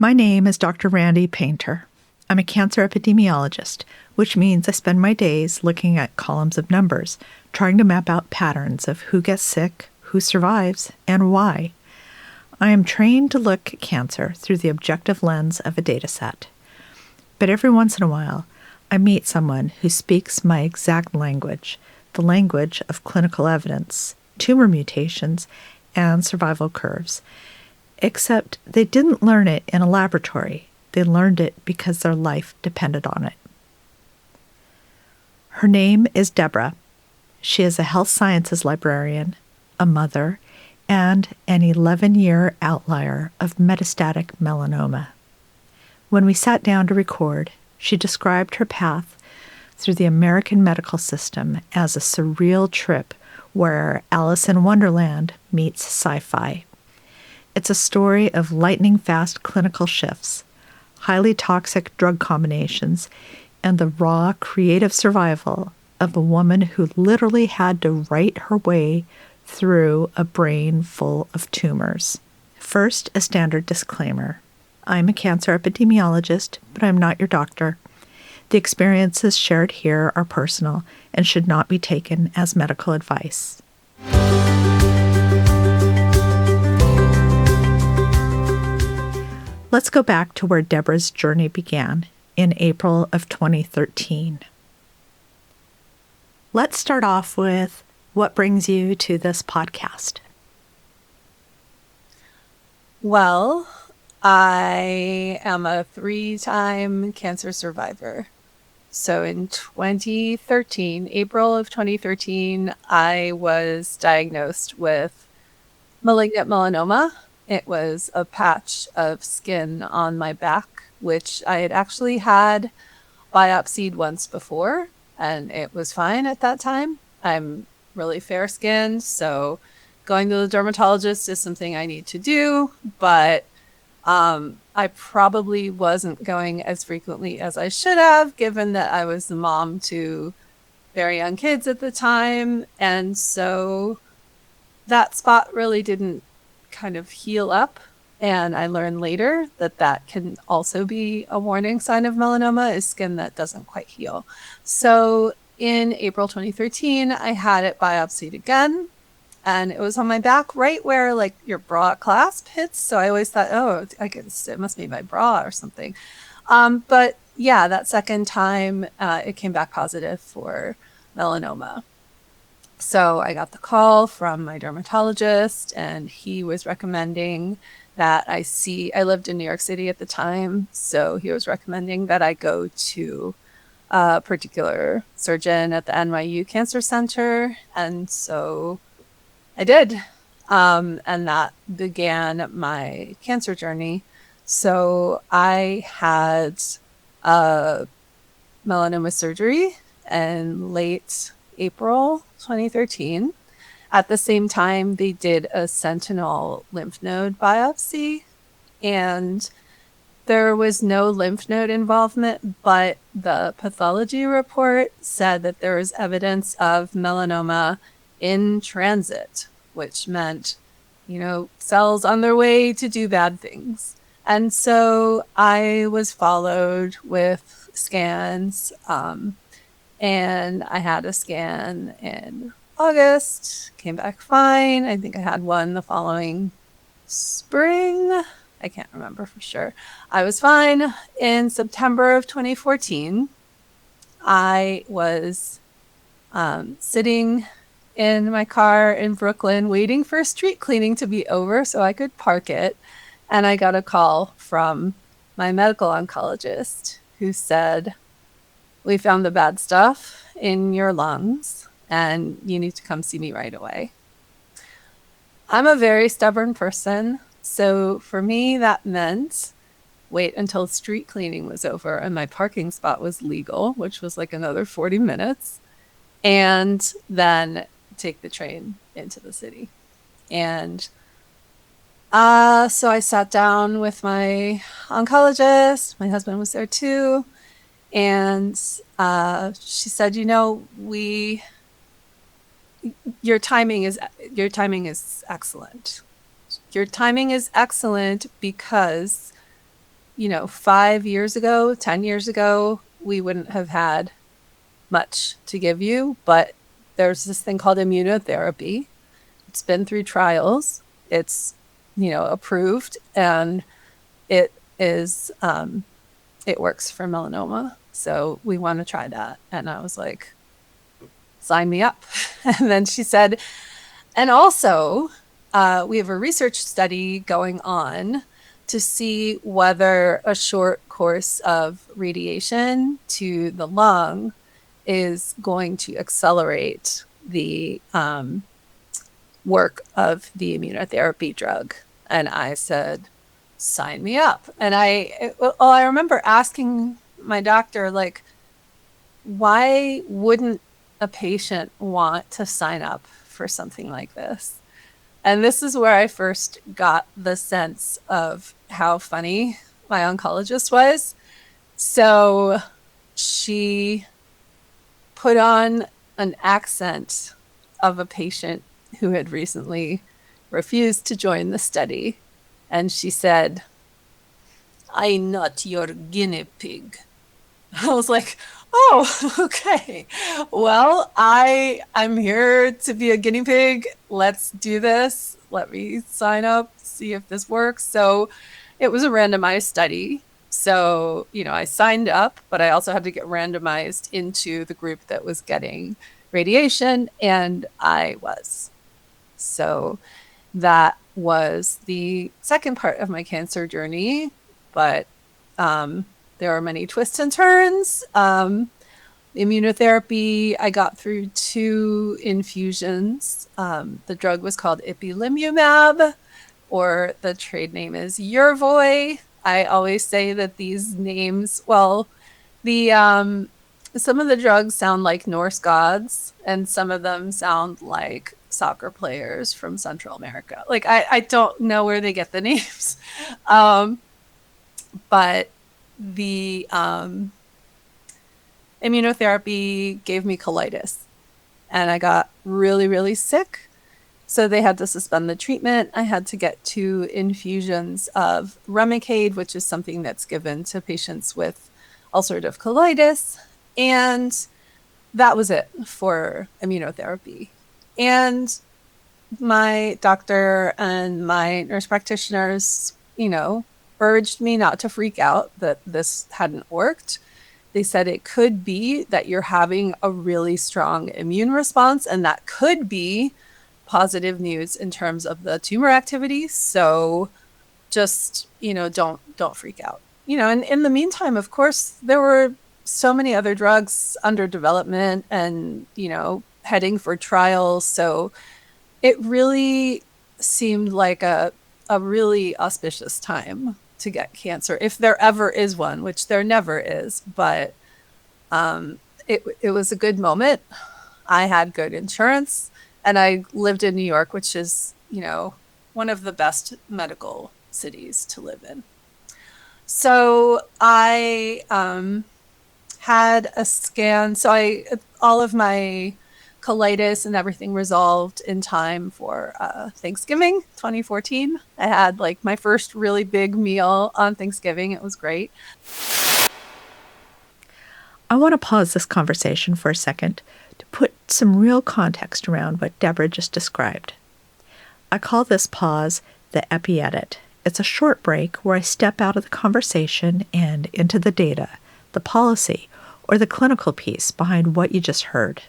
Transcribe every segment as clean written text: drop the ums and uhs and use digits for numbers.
My name is Dr. Randy Painter. I'm a cancer epidemiologist, which means I spend my days looking at columns of numbers, trying to map out patterns of who gets sick, who survives, and why. I am trained to look at cancer through the objective lens of a data set. But every once in a while, I meet someone who speaks my exact language, the language of clinical evidence, tumor mutations, and survival curves. Except they didn't learn it in a laboratory. They learned it because their life depended on it. Her name is Deborah. She is a health sciences librarian, a mother, and an 11-year outlier of metastatic melanoma. When we sat down to record, she described her path through the American medical system as a surreal trip where Alice in Wonderland meets Sci-Fi. It's a story of lightning-fast clinical shifts, highly toxic drug combinations, and the raw, creative survival of a woman who literally had to write her way through a brain full of tumors. First, a standard disclaimer. I'm a cancer epidemiologist, but I'm not your doctor. The experiences shared here are personal and should not be taken as medical advice. Let's go back to where Deborah's journey began in April of 2013. Let's start off with what brings you to this podcast. Well, I am a 3-time cancer survivor. So in 2013, April of 2013, I was diagnosed with malignant melanoma. It was a patch of skin on my back, which I had actually had biopsied once before, and it was fine at that time. I'm really fair-skinned, so going to the dermatologist is something I need to do, but I probably wasn't going as frequently as I should have, given that I was the mom to very young kids at the time, and so that spot really didn't kind of heal up, and I learned later that that can also be a warning sign of melanoma, is skin that doesn't quite heal. So in April 2013, I had it biopsied again, and it was on my back right where like your bra clasp hits. So I always thought, oh, I guess it must be my bra or something. But yeah, that second time it came back positive for melanoma. So I got the call from my dermatologist, and he was recommending that I lived in New York City at the time, so he was recommending that I go to a particular surgeon at the NYU Cancer Center, and so I did, and that began my cancer journey. So I had melanoma surgery in late April 2013. At the same time, they did a sentinel lymph node biopsy, and there was no lymph node involvement, but the pathology report said that there was evidence of melanoma in transit, which meant, cells on their way to do bad things. And so I was followed with scans, and I had a scan in August, came back fine. I think I had one the following spring. I can't remember for sure. I was fine. In September of 2014, I was sitting in my car in Brooklyn waiting for street cleaning to be over so I could park it. And I got a call from my medical oncologist who said, "We found the bad stuff in your lungs, and you need to come see me right away." I'm a very stubborn person, so for me that meant wait until street cleaning was over and my parking spot was legal, which was like another 40 minutes, and then take the train into the city. And so I sat down with my oncologist. My husband was there too. And she said, your timing is excellent. Your timing is excellent because 5 years ago, 10 years ago, we wouldn't have had much to give you, but there's this thing called immunotherapy. It's been through trials. It's, approved, and it is, it works for melanoma. So we want to try that. And I was like, sign me up. And then she said, and also, we have a research study going on to see whether a short course of radiation to the lung is going to accelerate the work of the immunotherapy drug. And I said, sign me up. And I remember asking my doctor, like, why wouldn't a patient want to sign up for something like this? And this is where I first got the sense of how funny my oncologist was. So she put on an accent of a patient who had recently refused to join the study. And she said, "I'm not your guinea pig." I was like, oh, okay. Well, I'm here to be a guinea pig. Let's do this. Let me sign up, see if this works. So it was a randomized study. So, I signed up, but I also had to get randomized into the group that was getting radiation, and I was. So that was the second part of my cancer journey, but there are many twists and turns. Immunotherapy, I got through 2 infusions. The drug was called Ipilimumab, or the trade name is Yervoy. I always say that these names, some of the drugs sound like Norse gods, and some of them sound like soccer players from Central America. Like, I don't know where they get the names. But the immunotherapy gave me colitis, and I got really, really sick. So they had to suspend the treatment. I had to get 2 infusions of Remicade, which is something that's given to patients with ulcerative colitis. And that was it for immunotherapy. And my doctor and my nurse practitioners, urged me not to freak out that this hadn't worked. They said it could be that you're having a really strong immune response, and that could be positive news in terms of the tumor activity. So just, don't freak out. And in the meantime, of course, there were so many other drugs under development and, heading for trials. So it really seemed like a really auspicious time to get cancer, if there ever is one, which there never is. But it was a good moment. I had good insurance, and I lived in New York, which is, one of the best medical cities to live in. So I had a scan. So all of my colitis and everything resolved in time for Thanksgiving 2014. I had my first really big meal on Thanksgiving. It was great. I want to pause this conversation for a second to put some real context around what Deborah just described. I call this pause the epi-edit. It's a short break where I step out of the conversation and into the data, the policy, or the clinical piece behind what you just heard.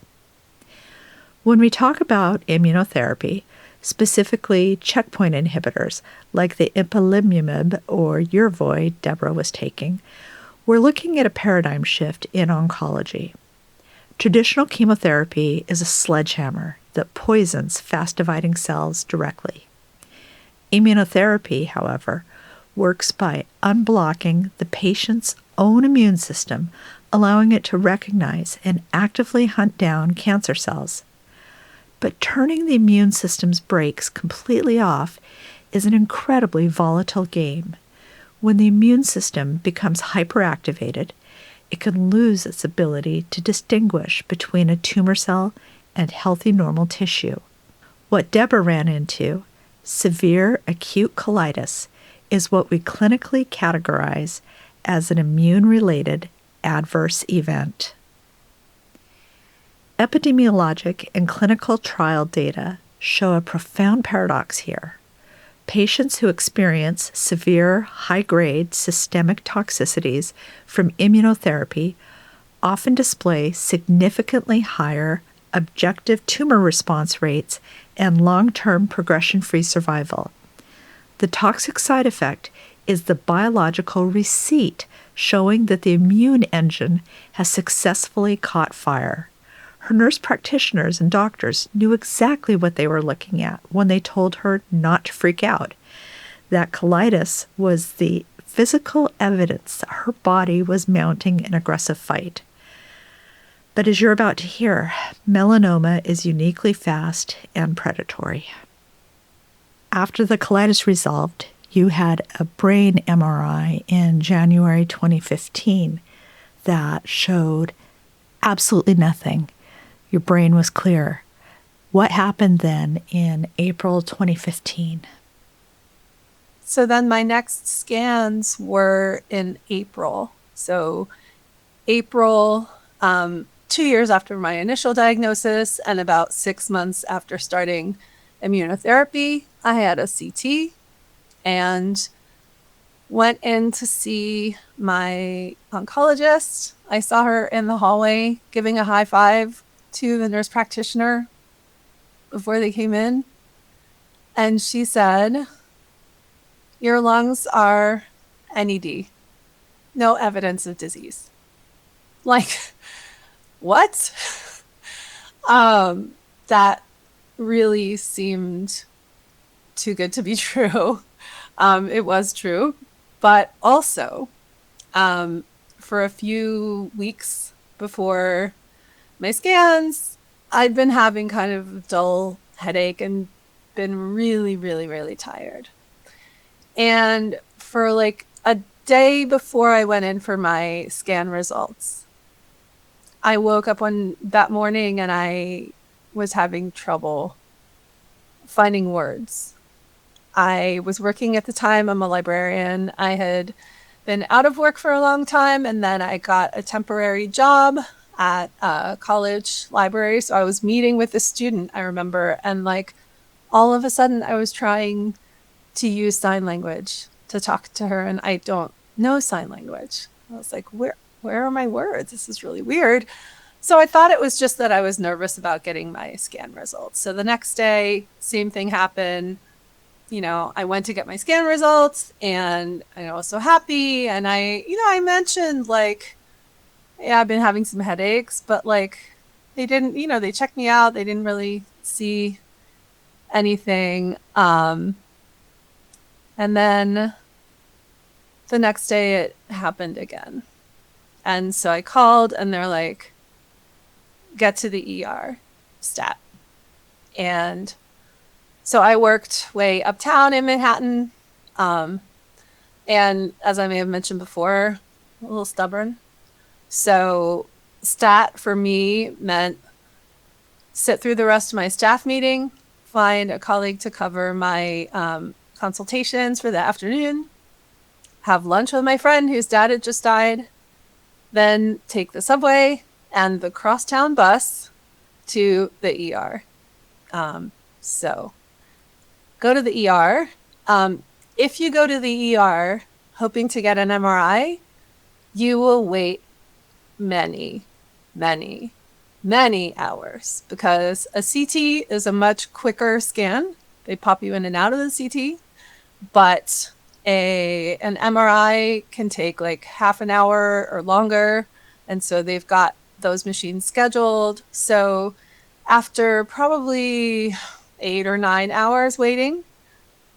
When we talk about immunotherapy, specifically checkpoint inhibitors like the Ipilimumab or Yervoy Deborah was taking, we're looking at a paradigm shift in oncology. Traditional chemotherapy is a sledgehammer that poisons fast-dividing cells directly. Immunotherapy, however, works by unblocking the patient's own immune system, allowing it to recognize and actively hunt down cancer cells. But turning the immune system's brakes completely off is an incredibly volatile game. When the immune system becomes hyperactivated, it can lose its ability to distinguish between a tumor cell and healthy normal tissue. What Deborah ran into, severe acute colitis, is what we clinically categorize as an immune-related adverse event. Epidemiologic and clinical trial data show a profound paradox here. Patients who experience severe, high-grade systemic toxicities from immunotherapy often display significantly higher objective tumor response rates and long-term progression-free survival. The toxic side effect is the biological receipt showing that the immune engine has successfully caught fire. Her nurse practitioners and doctors knew exactly what they were looking at when they told her not to freak out. That colitis was the physical evidence that her body was mounting an aggressive fight. But as you're about to hear, melanoma is uniquely fast and predatory. After the colitis resolved, you had a brain MRI in January 2015 that showed absolutely nothing. Your brain was clear. What happened then in April 2015? So then my next scans were in April. So April, 2 years after my initial diagnosis and about 6 months after starting immunotherapy, I had a CT and went in to see my oncologist. I saw her in the hallway giving a high five to the nurse practitioner before they came in. And she said, "Your lungs are NED, no evidence of disease." Like, what? That really seemed too good to be true. It was true, but also for a few weeks before my scans, I'd been having kind of a dull headache and been really, really, really tired. And for like a day before I went in for my scan results, I woke up that morning and I was having trouble finding words. I was working at the time. I'm a librarian. I had been out of work for a long time, and then I got a temporary job at a college library. So I was meeting with a student, I remember, and like all of a sudden I was trying to use sign language to talk to her, and I don't know sign language. I was like, where are my words? This is really weird. So I thought it was just that I was nervous about getting my scan results. So the next day, same thing happened. I went to get my scan results and I was so happy. And I mentioned like, yeah, I've been having some headaches, but like they didn't, they checked me out. They didn't really see anything. And then the next day it happened again. And so I called and they're like, get to the ER stat. And so I worked way uptown in Manhattan. And as I may have mentioned before, a little stubborn. So stat for me meant sit through the rest of my staff meeting, find a colleague to cover my consultations for the afternoon, have lunch with my friend whose dad had just died, then take the subway and the crosstown bus to the ER. So go to the ER. If you go to the ER hoping to get an MRI, you will wait many, many, many hours because a CT is a much quicker scan. They pop you in and out of the CT, but an MRI can take like half an hour or longer. And so they've got those machines scheduled. So after probably 8 or 9 hours waiting,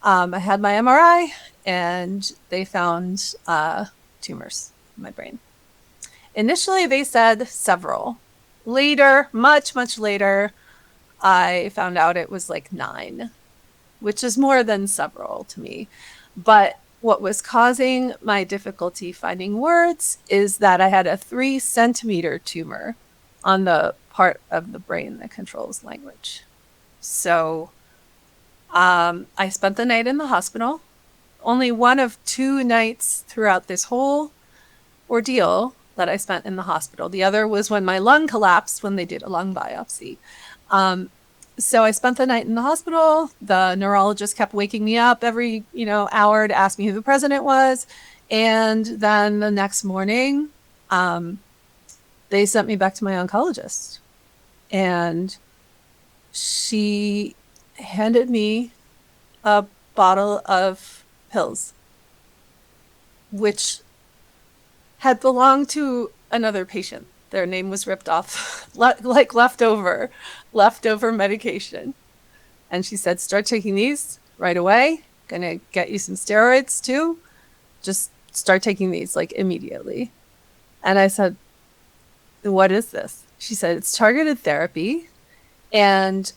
I had my MRI and they found tumors in my brain. Initially, they said several. Later, much, much later, I found out it was like 9, which is more than several to me. But what was causing my difficulty finding words is that I had a 3-centimeter tumor on the part of the brain that controls language. So I spent the night in the hospital only one of 2 nights throughout this whole ordeal that I spent in the hospital. The other was when my lung collapsed when they did a lung biopsy. So I spent the night in the hospital. The neurologist kept waking me up every, hour to ask me who the president was. And then the next morning, they sent me back to my oncologist. And she handed me a bottle of pills, which had belonged to another patient. Their name was ripped off, like leftover medication. And she said, start taking these right away. Gonna get you some steroids too. Just start taking these like immediately. And I said, what is this? She said, it's targeted therapy. And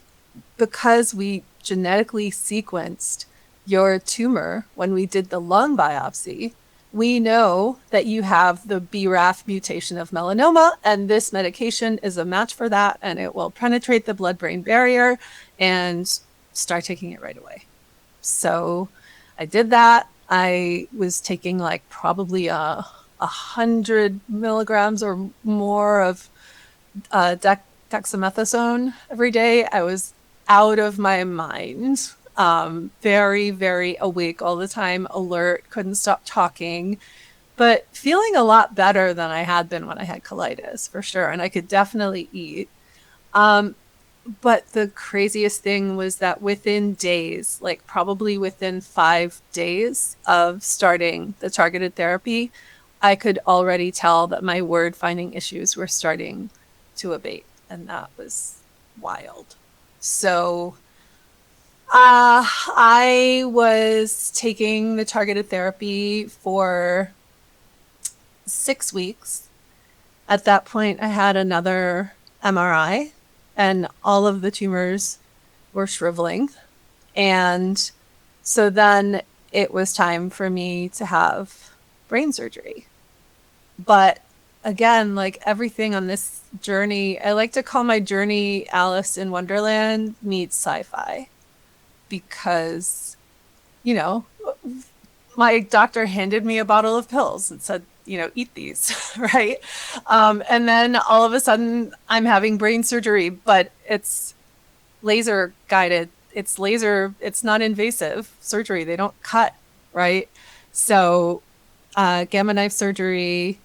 because we genetically sequenced your tumor when we did the lung biopsy, we know that you have the BRAF mutation of melanoma, and this medication is a match for that, and it will penetrate the blood-brain barrier, and start taking it right away. So I did that. I was taking like probably 100 milligrams or more of dexamethasone every day. I was out of my mind. Very, very awake all the time, alert, couldn't stop talking, but feeling a lot better than I had been when I had colitis, for sure. And I could definitely eat. But the craziest thing was that within days, like probably within 5 days of starting the targeted therapy, I could already tell that my word finding issues were starting to abate. And that was wild. So I was taking the targeted therapy for 6 weeks. At that point, I had another MRI, and all of the tumors were shriveling. And so then it was time for me to have brain surgery. But again, like everything on this journey, I like to call my journey Alice in Wonderland meets Sci-Fi. Because, my doctor handed me a bottle of pills and said, eat these, right? And then all of a sudden I'm having brain surgery, but it's laser guided. It's not invasive surgery. They don't cut, right? So gamma knife surgery.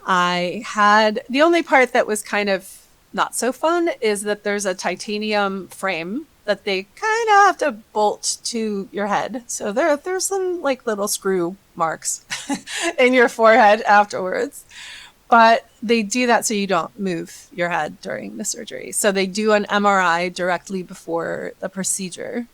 I had, the only part that was kind of not so fun is that there's a titanium frame that they kind of have to bolt to your head. So there's some like little screw marks in your forehead afterwards. But they do that so you don't move your head during the surgery. So they do an MRI directly before the procedure.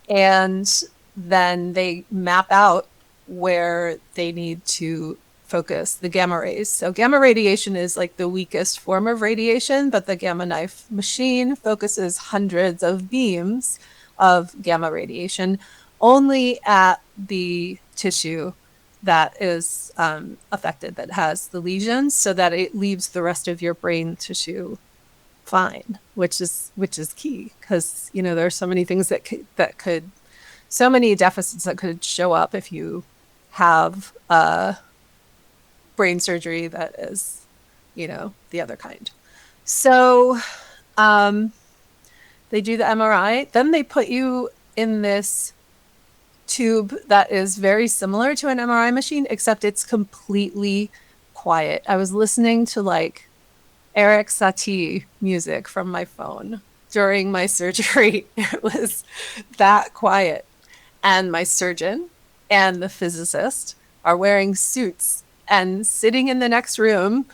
And then they map out where they need to focus the gamma rays. So gamma radiation is like the weakest form of radiation, but the gamma knife machine focuses hundreds of beams of gamma radiation only at the tissue that is affected, that has the lesions, so that it leaves the rest of your brain tissue fine, which is key, because there are so many things so many deficits that could show up if you have brain surgery that is, the other kind. So they do the MRI, then they put you in this tube that is very similar to an MRI machine, except it's completely quiet. I was listening to like Eric Satie music from my phone during my surgery. It was that quiet. And my surgeon and the physicist are wearing suits and sitting in the next room,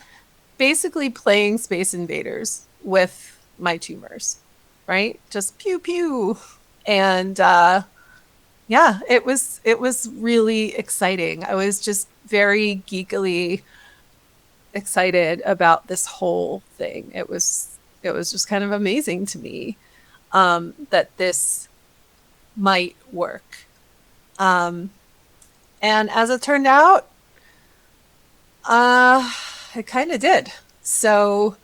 basically playing Space Invaders with my tumors, right? Just pew pew. And yeah, it was really exciting. I was just very geekily excited about this whole thing. It was just kind of amazing to me that this might work. And as it turned out, it kind of did. So,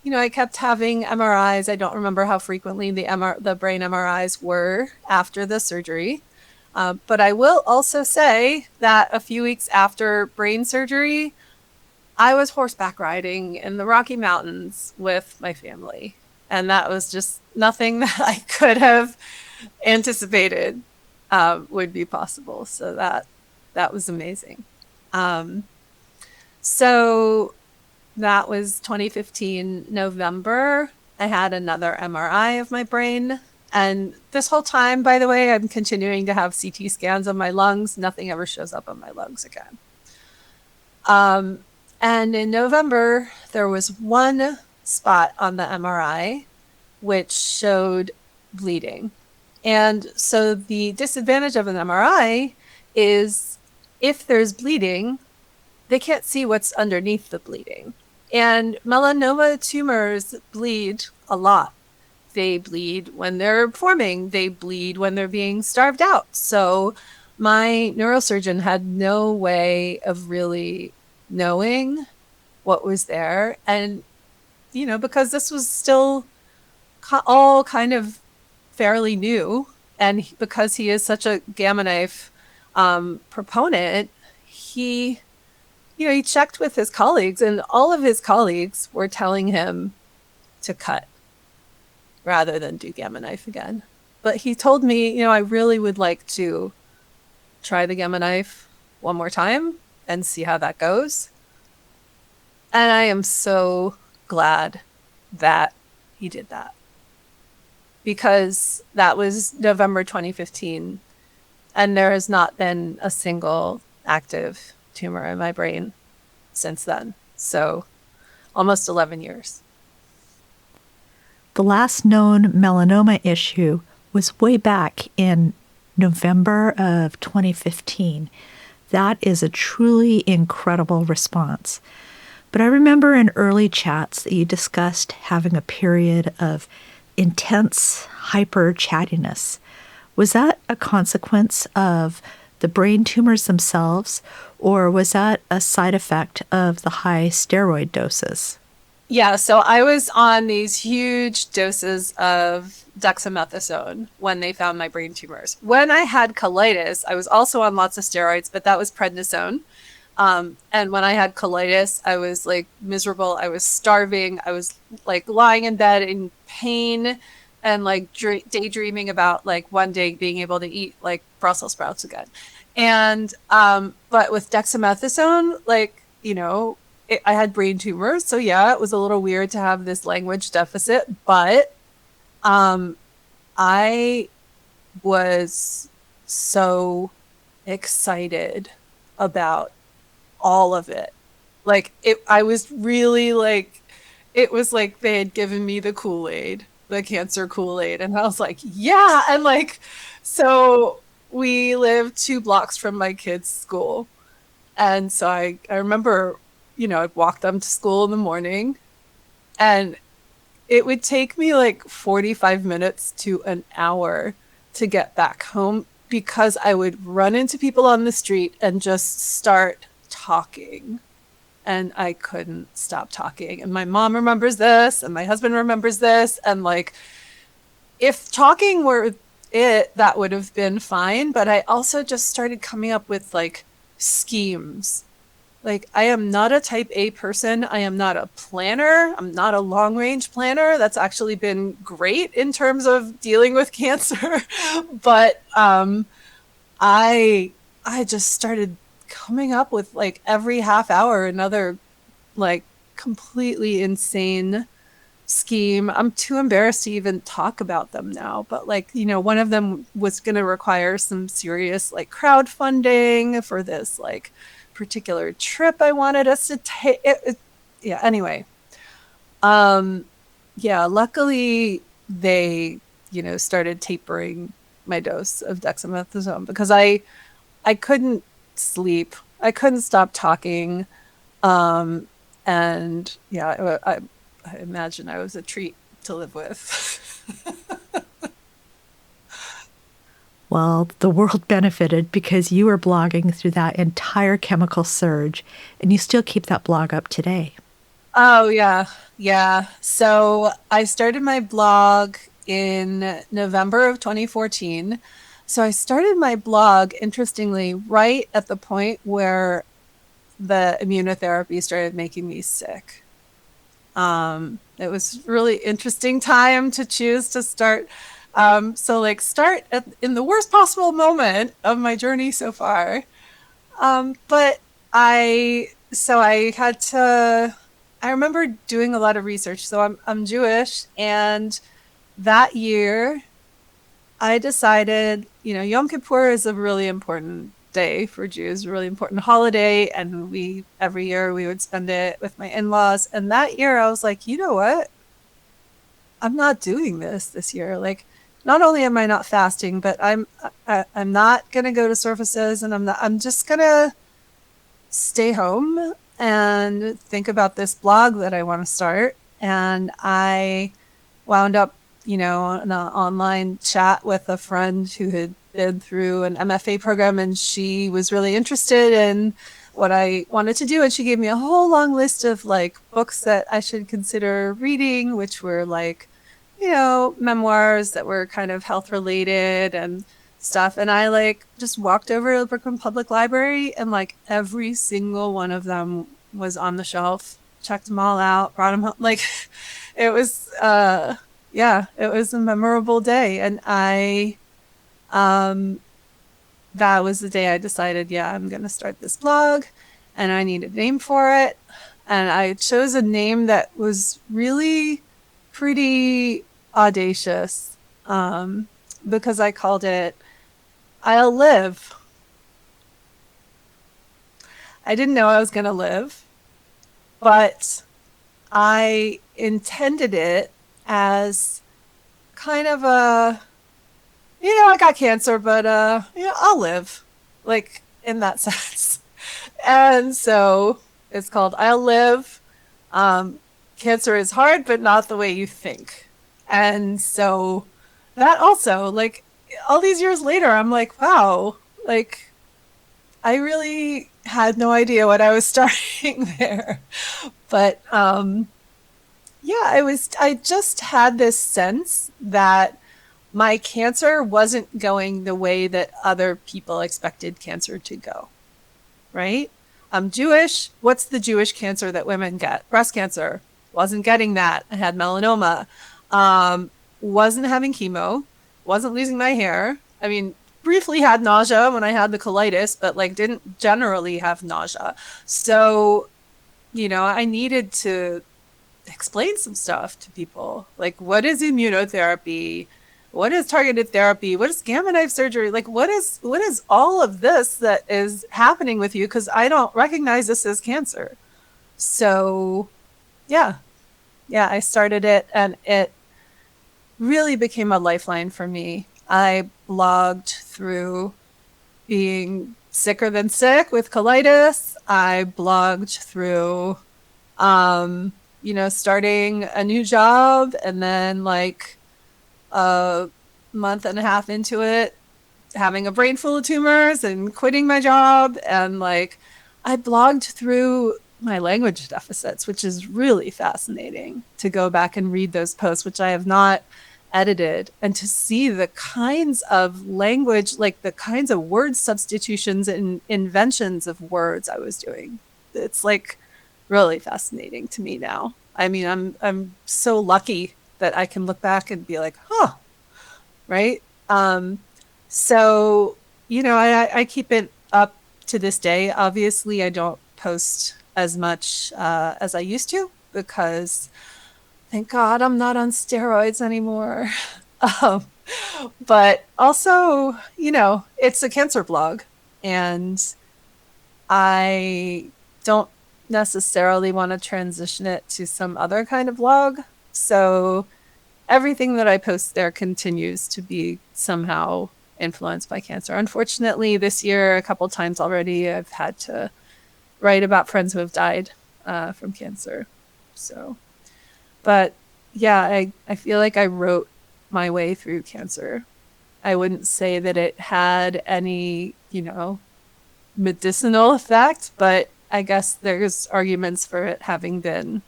I kept having MRIs. I don't remember how frequently the brain MRIs were after the surgery. But I will also say that a few weeks after brain surgery, I was horseback riding in the Rocky Mountains with my family. And that was just nothing that I could have anticipated would be possible. So that was amazing. Um, so that was 2015 November. I had another MRI of my brain. And this whole time, by the way, I'm continuing to have CT scans of my lungs. Nothing ever shows up on my lungs again. And in November, there was one spot on the MRI which showed bleeding. And so the disadvantage of an MRI is if there's bleeding, they can't see what's underneath the bleeding. And melanoma tumors bleed a lot. They bleed when they're forming, they bleed when they're being starved out. So my neurosurgeon had no way of really knowing what was there. And, because this was still all kind of fairly new, and because he is such a gamma knife proponent, he checked with his colleagues, and all of his colleagues were telling him to cut rather than do gamma knife again. But he told me, I really would like to try the gamma knife one more time and see how that goes. And I am so glad that he did that, because that was November 2015, and there has not been a single active tumor in my brain since then. So almost 11 years. The last known melanoma issue was way back in November of 2015. That is a truly incredible response. But I remember in early chats that you discussed having a period of intense hyper chattiness. Was that a consequence of the brain tumors themselves, or was that a side effect of the high steroid doses? Yeah, so I was on these huge doses of dexamethasone when they found my brain tumors. When I had colitis, I was also on lots of steroids, but that was prednisone. And when I had colitis, I was like miserable. I was starving. I was like lying in bed in pain and like daydreaming about like one day being able to eat like Brussels sprouts again. And but with dexamethasone, like, I had brain tumors. So yeah, it was a little weird to have this language deficit, but I was so excited about all of it. Like I was really like, it was like they had given me the Kool-Aid, the cancer Kool-Aid. And I was like, yeah. And like, so we lived 2 blocks from my kids' school. And so I remember, I'd walk them to school in the morning, and it would take me like 45 minutes to an hour to get back home, because I would run into people on the street and just start talking. And I couldn't stop talking. And my mom remembers this, and my husband remembers this. And like, if talking were it, that would have been fine. But I also just started coming up with like schemes. Like, I am not a type A person. I am not a planner. I'm not a long range planner. That's actually been great in terms of dealing with cancer. But I just started coming up with like every half hour another like completely insane scheme. I'm too embarrassed to even talk about them now, but like, one of them was going to require some serious like crowdfunding for this like particular trip I wanted us to take. Yeah, anyway. Yeah, luckily they, started tapering my dose of dexamethasone, because I couldn't sleep. I couldn't stop talking. And yeah, I imagine I was a treat to live with. Well, the world benefited because you were blogging through that entire chemical surge, and you still keep that blog up today. Oh, yeah. Yeah. So I started my blog in November of 2014. So I started my blog, interestingly, right at the point where the immunotherapy started making me sick. It was really interesting time to choose to start. Start in the worst possible moment of my journey so far. But I had to, I remember doing a lot of research. So I'm Jewish, and that year I decided, Yom Kippur is a really important day for Jews, a really important holiday. And every year we would spend it with my in-laws. And that year I was like, you know what? I'm not doing this year. Like, not only am I not fasting, but I'm not going to go to services, and I'm just going to stay home and think about this blog that I want to start. And I wound up, in an online chat with a friend who had been through an MFA program, and she was really interested in what I wanted to do. And she gave me a whole long list of like books that I should consider reading, which were like, memoirs that were kind of health related and stuff. And I like just walked over to the Brooklyn Public Library, and like every single one of them was on the shelf, checked them all out, brought them home. Like it was, it was a memorable day. And that was the day I decided, I'm going to start this blog, and I need a name for it. And I chose a name that was really pretty audacious, because I called it I'll Live. I didn't know I was going to live, but I intended it as kind of I got cancer, but I'll live, like in that sense. And so it's called I'll Live. Cancer is hard, but not the way you think. And so that also, like, all these years later, I'm like, wow, like, I really had no idea what I was starting there. But I just had this sense that my cancer wasn't going the way that other people expected cancer to go, right? I'm Jewish. What's the Jewish cancer that women get? Breast cancer. Wasn't getting that. I had melanoma. Wasn't having chemo. Wasn't losing my hair. I mean, briefly had nausea when I had the colitis, but like didn't generally have nausea. So, I needed to explain some stuff to people. Like, what is immunotherapy? What is targeted therapy? What is gamma knife surgery? Like, what is all of this that is happening with you? Because I don't recognize this as cancer. So, yeah, I started it, and it really became a lifeline for me. I blogged through being sicker than sick with colitis. I blogged through, starting a new job, and then like a month and a half into it, having a brain full of tumors and quitting my job. And like, I blogged through my language deficits, which is really fascinating to go back and read those posts, which I have not edited, and to see the kinds of language, like the kinds of word substitutions and inventions of words I was doing. It's like really fascinating to me now. I mean, I'm so lucky that I can look back and be like, huh, right? So, I keep it up to this day. Obviously, I don't post as much as I used to, because thank God I'm not on steroids anymore. But also, it's a cancer blog, and I don't necessarily want to transition it to some other kind of blog. So everything that I post there continues to be somehow influenced by cancer. Unfortunately, this year, a couple times already, I've had to write about friends who have died from cancer. So, but yeah, I feel like I wrote my way through cancer. I wouldn't say that it had any, medicinal effect, but I guess there's arguments for it having been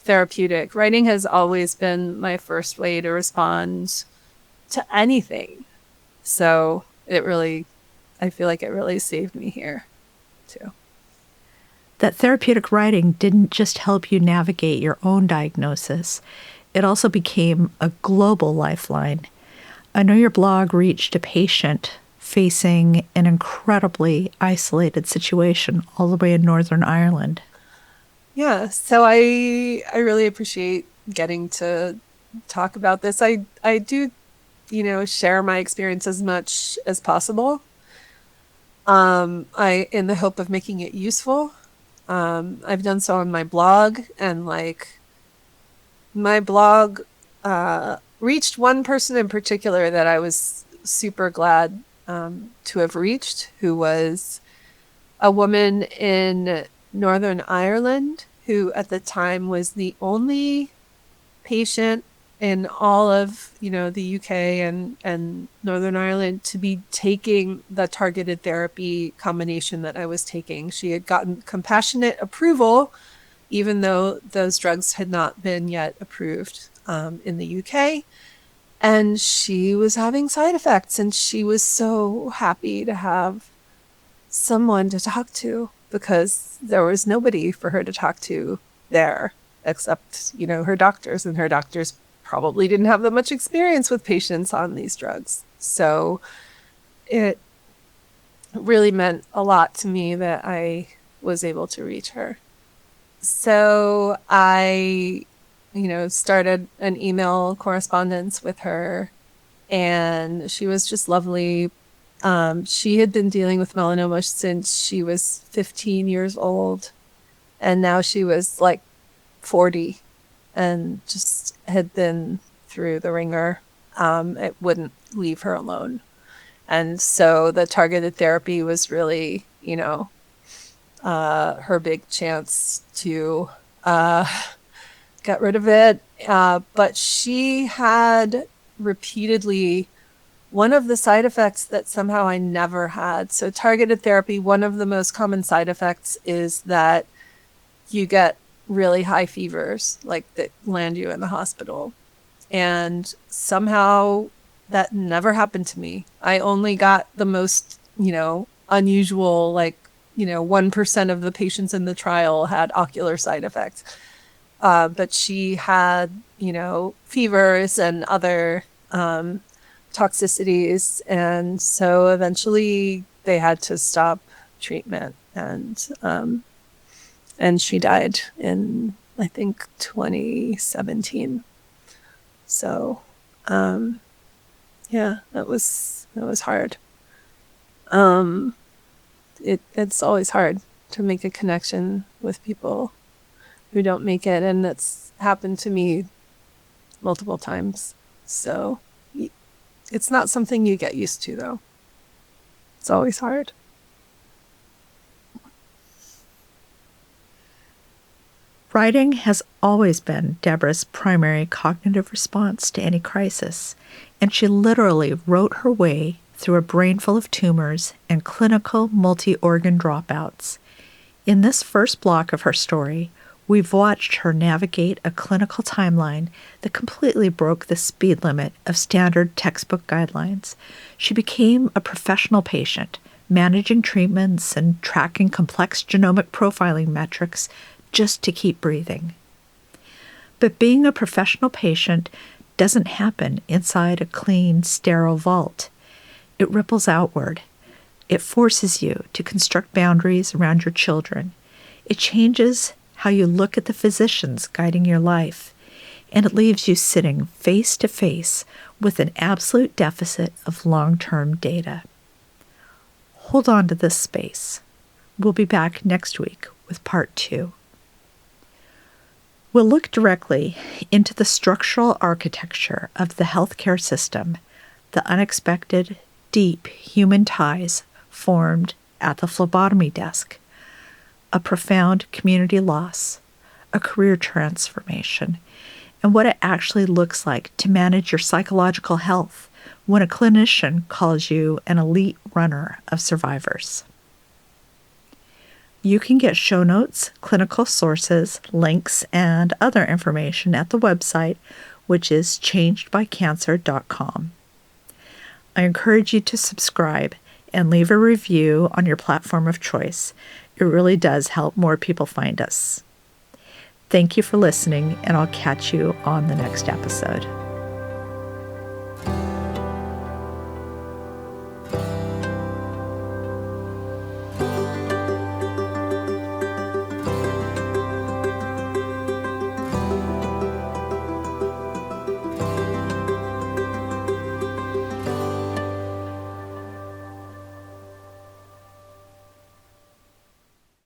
therapeutic. Writing has always been my first way to respond to anything. So I feel like it really saved me here too. That therapeutic writing didn't just help you navigate your own diagnosis, it also became a global lifeline. I know your blog reached a patient facing an incredibly isolated situation all the way in Northern Ireland. Yeah, so I really appreciate getting to talk about this. I do, share my experience as much as possible. I in the hope of making it useful. I've done so on my blog, and like my blog reached one person in particular that I was super glad to have reached, who was a woman in Northern Ireland who at the time was the only patient in all of the UK and Northern Ireland to be taking the targeted therapy combination that I was taking. She had gotten compassionate approval, even though those drugs had not been yet approved in the UK. And she was having side effects, and she was so happy to have someone to talk to, because there was nobody for her to talk to there except, her doctors, and her doctors probably didn't have that much experience with patients on these drugs. So it really meant a lot to me that I was able to reach her. So I, started an email correspondence with her, and she was just lovely. She had been dealing with melanoma since she was 15 years old, and now she was like 40 and just had been through the ringer. It wouldn't leave her alone. And so the targeted therapy was really, her big chance to get rid of it. But she had repeatedly one of the side effects that somehow I never had. So targeted therapy, one of the most common side effects is that you get really high fevers, like that land you in the hospital. And somehow that never happened to me. I only got the most, unusual, 1% of the patients in the trial had ocular side effects. But she had, fevers and other toxicities. And so eventually they had to stop treatment, and she died in, I think, 2017. So, yeah, that was hard. It's always hard to make a connection with people who don't make it, and that's happened to me multiple times. So it's not something you get used to, though. It's always hard. Writing has always been Deborah's primary cognitive response to any crisis, and she literally wrote her way through a brain full of tumors and clinical multi-organ dropouts. In this first block of her story, we've watched her navigate a clinical timeline that completely broke the speed limit of standard textbook guidelines. She became a professional patient, managing treatments and tracking complex genomic profiling metrics just to keep breathing. But being a professional patient doesn't happen inside a clean, sterile vault. It ripples outward. It forces you to construct boundaries around your children. It changes how you look at the physicians guiding your life, and it leaves you sitting face to face with an absolute deficit of long-term data. Hold on to this space. We'll be back next week with part 2. We'll look directly into the structural architecture of the healthcare system, the unexpected, deep human ties formed at the phlebotomy desk, a profound community loss, a career transformation, and what it actually looks like to manage your psychological health when a clinician calls you an elite runner of survivors. You can get show notes, clinical sources, links, and other information at the website, which is changedbycancer.com. I encourage you to subscribe and leave a review on your platform of choice. It really does help more people find us. Thank you for listening, and I'll catch you on the next episode.